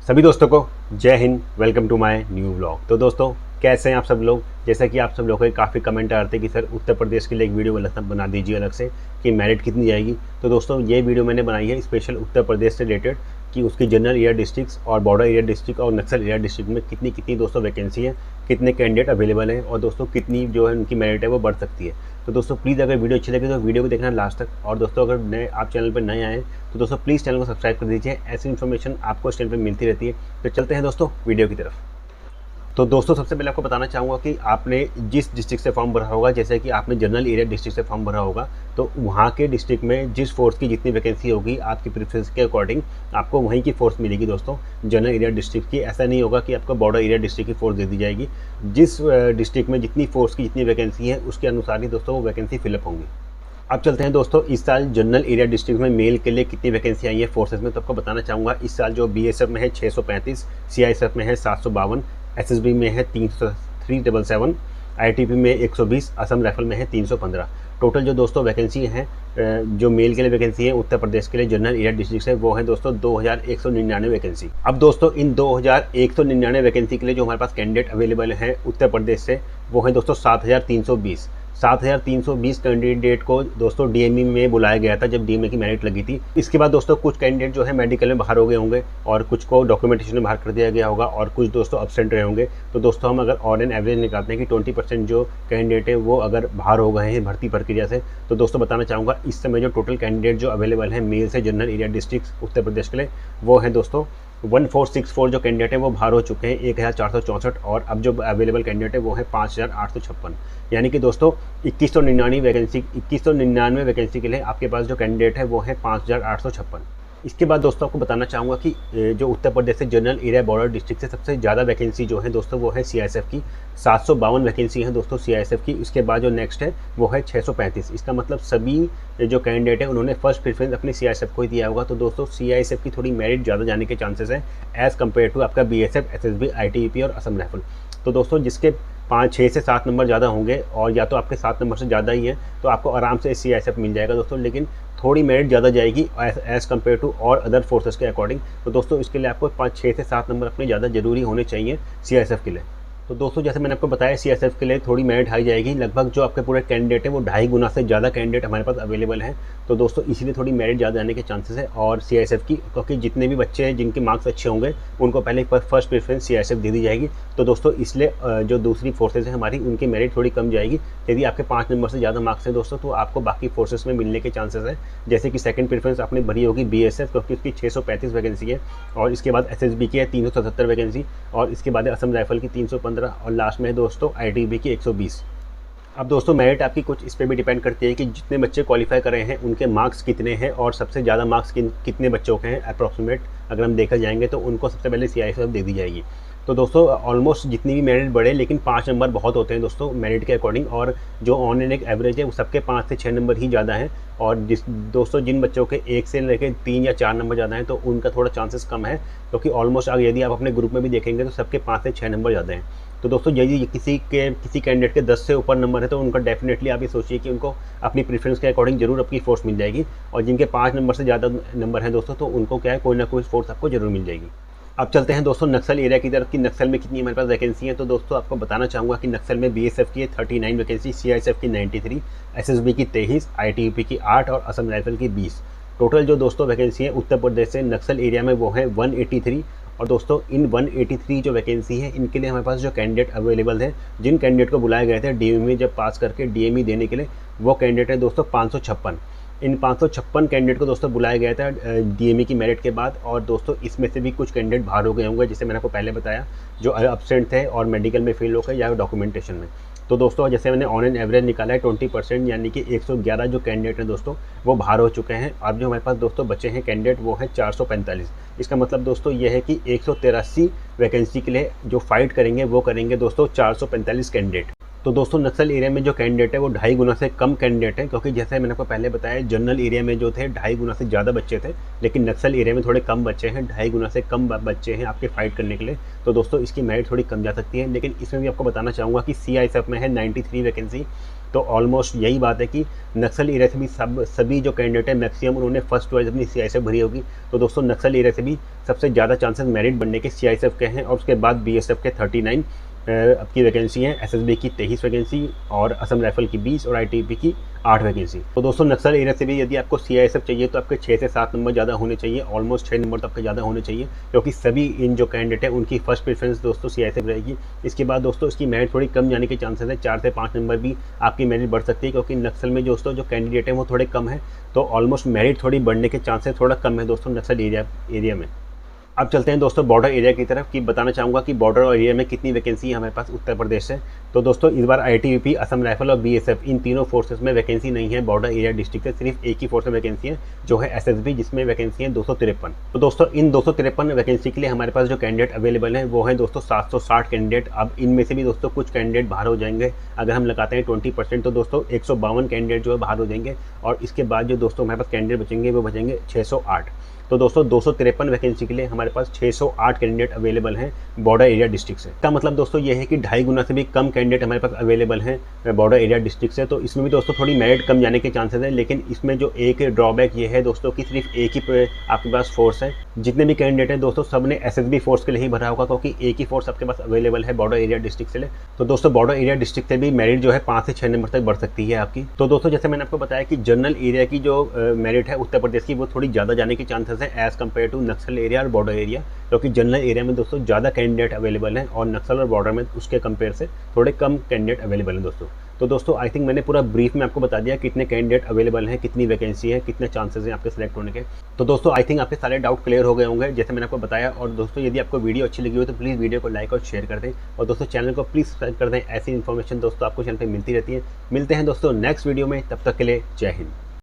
सभी दोस्तों को जय हिंद। Welcome to my new vlog. तो दोस्तों कैसे हैं आप सब लोग। जैसा कि आप सब लोगों के काफ़ी कमेंट आ रहे थे कि सर उत्तर प्रदेश के लिए एक वीडियो बना दीजिए अलग से कि मेरिट कितनी जाएगी। तो दोस्तों ये वीडियो मैंने बनाई है स्पेशल उत्तर प्रदेश से रिलेटेड कि उसकी जनरल एरिया डिस्ट्रिक्ट्स और बॉर्डर एरिया डिस्ट्रिक्ट और नक्सल एरिया डिस्ट्रिक्ट में कितनी कितनी दोस्तों वैकेंसी है, कितने कैंडिडेट अवेलेबल हैं और दोस्तों कितनी जो है उनकी मेरिट है वो बढ़ सकती है। तो दोस्तों प्लीज़ अगर वीडियो अच्छी लगे तो वीडियो को देखना लास्ट तक। और दोस्तों अगर नए आप चैनल पर नए आए तो दोस्तों प्लीज़ चैनल को सब्सक्राइब कर दीजिए। ऐसी इन्फॉर्मेशन आपको इस चैनल पर मिलती रहती है। तो चलते हैं दोस्तों वीडियो की तरफ। तो दोस्तों सबसे पहले आपको बताना चाहूँगा कि आपने जिस डिस्ट्रिक्ट से फॉर्म भरा होगा, जैसे कि आपने जनरल एरिया डिस्ट्रिक्ट से फॉर्म भरा होगा, तो वहाँ के डिस्ट्रिक्ट में जिस फोर्स की जितनी वैकेंसी होगी आपकी प्रेफरेंस के अकॉर्डिंग आपको वहीं की फोर्स मिलेगी दोस्तों जनरल एरिया डिस्ट्रिक्ट की। ऐसा नहीं होगा कि आपको बॉर्डर एरिया डिस्ट्रिक्ट की फोर्स दे दी जाएगी। जिस डिस्ट्रिक्ट में जितनी फोर्स की जितनी वैकेंसी है उसके अनुसार ही दोस्तों वो वैकेंसी फिलअप होंगी। अब चलते हैं दोस्तों इस साल जनरल एरिया डिस्ट्रिक्ट में मेल के लिए कितनी वैकेंसी आई है फोर्सेस में। तो आपको बताना चाहूँगा इस साल जो बीएसएफ में है 635, सीआईएसएफ में है 752, एसएसबी में है 377, आईटीबी में 120, असम राइफल में है 315। टोटल जो दोस्तों वैकेंसी है जो मेल के लिए वैकेंसी है उत्तर प्रदेश के लिए जनरल एरिया डिस्ट्रिक्ट से वो है दोस्तों 2199 वैकेंसी। अब दोस्तों इन 2199 वैकेंसी के लिए जो हमारे पास कैंडिडेट अवेलेबल है उत्तर प्रदेश से वो है दोस्तों 7320 कैंडिडेट को दोस्तों डीएमई में बुलाया गया था जब डीएमई की मेरिट लगी थी। इसके बाद दोस्तों कुछ कैंडिडेट जो है मेडिकल में बाहर हो गए होंगे और कुछ को डॉक्यूमेंटेशन में बाहर कर दिया गया होगा और कुछ दोस्तों एब्सेंट रहे होंगे। तो दोस्तों हम अगर ऑन एन एवरेज निकालते हैं कि 20% जो कैंडिडेट है वो अगर बाहर हो गए हैं भर्ती प्रक्रिया से, तो दोस्तों बताना चाहूँगा इस समय जो टोटल कैंडिडेट जो अवेलेबल है मेल से general area district Uttar Pradesh के लिए वो है दोस्तों 1464 जो कैंडिडेट है वो बाहर हो चुके हैं 1464 और अब जो अवेलेबल कैंडिडेट है वो है 5856। यानी कि दोस्तों 2199 वैकेंसी के लिए आपके पास जो कैंडिडेट है वो है 5856। इसके बाद दोस्तों आपको बताना चाहूँगा कि जो उत्तर प्रदेश से जनरल एरिया बॉर्डर डिस्ट्रिक्ट से सबसे ज़्यादा वैकेंसी जो है दोस्तों वो है सीआईएसएफ की 752 वैकेंसी है दोस्तों सीआईएसएफ की। इसके बाद जो नेक्स्ट है वो है 635। इसका मतलब सभी जो कैंडिडेट है उन्होंने फर्स्ट प्रेफरेंस अपने सीआईएसएफ को ही दिया होगा। तो दोस्तों सीआईएसएफ की थोड़ी मेरिट ज़्यादा जाने के चांसेस है एज़ कम्पेयर टू आपका बीएसएफ, एसएसबी, आईटीबीपी और असम राइफल। तो दोस्तों जिसके 6 से 7 नंबर ज़्यादा होंगे और या तो आपके 7 नंबर से ज़्यादा ही है तो आपको आराम से सीआईएसएफ मिल जाएगा दोस्तों, लेकिन थोड़ी मेरिट ज़्यादा जाएगी एज़ कम्पेयर टू और अदर फोर्सेस के अकॉर्डिंग। तो दोस्तों इसके लिए आपको 6 से 7 नंबर अपने ज़्यादा ज़रूरी होने चाहिए सीआईएसएफ के लिए। तो दोस्तों जैसे मैंने आपको बताया सीआईएसएफ के लिए थोड़ी मेरिट हाई जाएगी। लगभग जो आपके पूरे कैंडिडेट है वो 2.5 गुना से ज़्यादा कैंडिडेट हमारे पास अवेलेबल हैं। तो दोस्तों इसीलिए थोड़ी मेरिट ज़्यादा आने के चांसेस है और सीआईएसएफ की, क्योंकि जितने भी बच्चे हैं जिनके मार्क्स अच्छे होंगे उनको पहले फर्स्ट प्रेफरेंस सीआईएसएफ दे दी जाएगी। तो दोस्तों इसलिए जो दूसरी फोर्सेज है हमारी उनकी मेरिट थोड़ी कम जाएगी। यदि आपके 5 नंबर से ज़्यादा मार्क्स हैं दोस्तों तो आपको बाकी फोर्सेज में मिलने के चांसेस है। जैसे कि सेकंड प्रेफरेंस आपने भरी होगी बीएसएफ क्योंकि उसकी 635 वैकेंसी है और इसके बाद एसएसबी की है 377 वैकेंसी और इसके बाद असम राइफल की 315 और लास्ट में दोस्तों आईटीबी की 120। अब दोस्तों मेरिट आपकी कुछ इस पर भी डिपेंड करती है कि जितने बच्चे क्वालिफाई कर रहे हैं उनके मार्क्स कितने हैं और सबसे ज़्यादा मार्क्स कितने बच्चों के हैं अप्रॉक्सीमेट अगर हम देखा जाएंगे तो उनको सबसे पहले सीआईएसएफ दे दी जाएगी। तो दोस्तों ऑलमोस्ट जितनी भी मेरिट बढ़े, लेकिन 5 नंबर बहुत होते हैं दोस्तों मेरिट के अकॉर्डिंग और जो ऑन एन एक एवरेज है वो सबके 5 से 6 नंबर ही ज़्यादा है। और दोस्तों जिन बच्चों के 1 से लेकर 3 या 4 नंबर ज़्यादा हैं तो उनका थोड़ा चांसेस कम है, क्योंकि ऑलमोस्ट अगर यदि आप अपने ग्रुप में भी देखेंगे तो सबके 5 से 6 नंबर ज़्यादा हैं। तो दोस्तों यदि किसी कैंडिडेट के 10 से ऊपर नंबर है तो उनका डेफिनेटली आप ये सोचिए कि उनको अपनी प्रेफरेंस के अकॉर्डिंग जरूर अपनी फोर्स मिल जाएगी। और जिनके 5 नंबर से ज़्यादा नंबर हैं दोस्तों तो उनको क्या है कोई ना कोई फोर्स आपको जरूर मिल जाएगी। अब चलते हैं दोस्तों नक्सल एरिया की तरफ कि नक्सल में कितनी हमारे पास वैकेंसी है। तो दोस्तों आपको बताना चाहूँगा कि नक्सल में बीएसएफ की है 39 वैकेंसी, सीआईएसएफ की 93, एसएसबी की 23, आईटीबीपी की 8 और असम राइफल की 20। टोटल जो दोस्तों वैकेंसी है उत्तर प्रदेश से नक्सल एरिया में वो है 183। और दोस्तों इन 183 जो वैकेंसी है इनके लिए हमारे पास जो कैंडिडेट अवेलेबल है, जिन कैंडिडेट को बुलाए गए थे डीएमई जब पास करके डीएमई देने के लिए, वो कैंडिडेट है दोस्तों 556। इन 556 कैंडिडेट को दोस्तों बुलाया गया था डीएमई की मेरिट के बाद। और दोस्तों इसमें से भी कुछ कैंडिडेट बाहर हो गए होंगे, जैसे मैंने आपको पहले बताया जो एब्सेंट थे और मेडिकल में फेल हो गए या डॉक्यूमेंटेशन में। तो दोस्तों जैसे मैंने ऑन एन एवरेज निकाला है 20% यानी कि 111 जो कैंडिडेट हैं दोस्तों वो बाहर हो चुके हैं। अब जो हमारे पास दोस्तों बचे हैं कैंडिडेट वो है 445। इसका मतलब दोस्तों ये है कि 183 वैकेंसी के लिए जो फाइट करेंगे वो करेंगे दोस्तों 445 कैंडिडेट। तो दोस्तों नक्सल एरिया में जो कैंडिडेट है वो 2.5 गुना से कम कैंडिडेट है, क्योंकि जैसे मैंने आपको पहले बताया जनरल एरिया में जो थे 2.5 गुना से ज़्यादा बच्चे थे, लेकिन नक्सल एरिया में थोड़े कम बच्चे हैं, 2.5 गुना से कम बच्चे हैं आपके फाइट करने के लिए। तो दोस्तों इसकी मेरिट थोड़ी कम जा सकती है, लेकिन इसमें भी आपको बताना चाहूँगा कि CISF में है 93 वैकेंसी। तो ऑलमोस्ट यही बात है कि नक्सल एरिया से भी सभी जो कैंडिडेट है मैक्सिमम उन्होंने फर्स्ट चॉइस अपनी CISF भरी होगी। तो दोस्तों नक्सल एरिया से भी सबसे ज़्यादा चांसेस मेरिट बनने के CISF के हैं, और उसके बाद BSF के 39 आपकी वैकेंसी है, SSB की 23 वैकेंसी और असम राइफल की 20 और ITBP की 8 वैकेंसी। तो दोस्तों नक्सल एरिया से भी यदि आपको CISF चाहिए तो आपके 6 से 7 नंबर ज़्यादा होने चाहिए, ऑलमोस्ट 6 नंबर तो आपके ज़्यादा होने चाहिए, क्योंकि सभी इन जो कैंडिडेट है उनकी फर्स्ट प्रेफरेंस दोस्तों CISF रहेगी। इसके बाद दोस्तों इसकी मेरिट थोड़ी कम जाने के चांसेस है, 4 से 5 नंबर भी आपकी मेरिट बढ़ सकती है, क्योंकि नक्सल में दोस्तों जो कैंडिडेट है वो थोड़े कम है। तो ऑलमोस्ट मेरिट थोड़ी बढ़ने के चांसेस थोड़ा कम है दोस्तों नक्सल एरिया में। अब चलते हैं दोस्तों बॉर्डर एरिया की तरफ, कि बताना चाहूँगा कि बॉर्डर एरिया में कितनी वैकेंसी है हमारे पास उत्तर प्रदेश से। तो दोस्तों इस बार ITBP, असम राइफल और BSF इन तीनों फोर्सेस में वैकेंसी नहीं है बॉर्डर एरिया डिस्ट्रिक्ट से, सिर्फ एक ही फोर्स में वैकेंसी है जो है SSB, जिसमें वैकेंसी है 253। तो दोस्तों इन 253 वैकेंसी के लिए हमारे पास जो कैंडिडेट अवेलेबल हैं वो है दोस्तों 760 कैंडिडेट। अब इनमें से भी दोस्तों कुछ कैंडिडेट बाहर हो जाएंगे, अगर हम लगाते हैं 20% तो दोस्तों 152 कैंडिडेट जो है बाहर हो जाएंगे, और इसके बाद जो दोस्तों हमारे पास कैंडिडेट बचेंगे वो बचेंगे 608। तो दोस्तों 253 वैकेंसी के लिए हमारे पास 608 कैंडिडेट अवेलेबल हैं बॉर्डर एरिया डिस्ट्रिक्ट से। इसका मतलब दोस्तों ये है कि 2.5 गुना से भी कम कैंडिडेट हमारे पास अवेलेबल हैं बॉर्डर एरिया डिस्ट्रिक्ट से। तो इसमें भी दोस्तों थोड़ी मेरिट कम जाने के चांसेस है, लेकिन इसमें जो एक ड्रॉबैक ये है दोस्तों कि सिर्फ एक ही आपके पास फोर्स है। जितने भी कैंडिडेट हैं दोस्तों सब ने SSB फोर्स के लिए ही भरा होगा, क्योंकि एक ही फोर्स आपके पास अवेलेबल है बॉर्डर एरिया डिस्ट्रिक्ट से। तो दोस्तों बॉर्डर एरिया डिस्ट्रिक्ट से भी मेरिट जो है 5 से 6 नंबर तक बढ़ सकती है आपकी। तो दोस्तों जैसे मैंने आपको बताया कि जनरल एरिया की जो मेरिट है उत्तर प्रदेश की वो थोड़ी ज़्यादा जाने के चांसेस है as compare to Naxal area और बॉर्डर एरिया, क्योंकि जनरल एरिया में दोस्तों ज़्यादा कैंडिडेट अवेलेबल हैं और नक्सल और बॉर्डर में उसके कंपेयर से थोड़े कम कैंडिडेट अवेलेबल हैं दोस्तों। तो दोस्तों आई थिंक मैंने पूरा ब्रीफ में आपको बता दिया कितने कैंडिडेट अवेलेबल हैं, कितनी वैकेंसी है, कितने चांसेस हैं आपके सेलेक्ट होने के। तो दोस्तों आई थिंक आपके सारे डाउट क्लियर हो गए होंगे जैसे मैंने आपको बताया। और दोस्तों यदि आपको वीडियो अच्छी लगी हो तो प्लीज़ वीडियो को लाइक और शेयर कर दें, और दोस्तों चैनल को प्लीज़ सब्सक्राइब कर दें। ऐसी इन्फॉर्मेशन दोस्तों आपको चैनल पर मिलती रहती है। मिलते हैं दोस्तों नेक्स्ट वीडियो में, तब तक के लिए जय हिंद।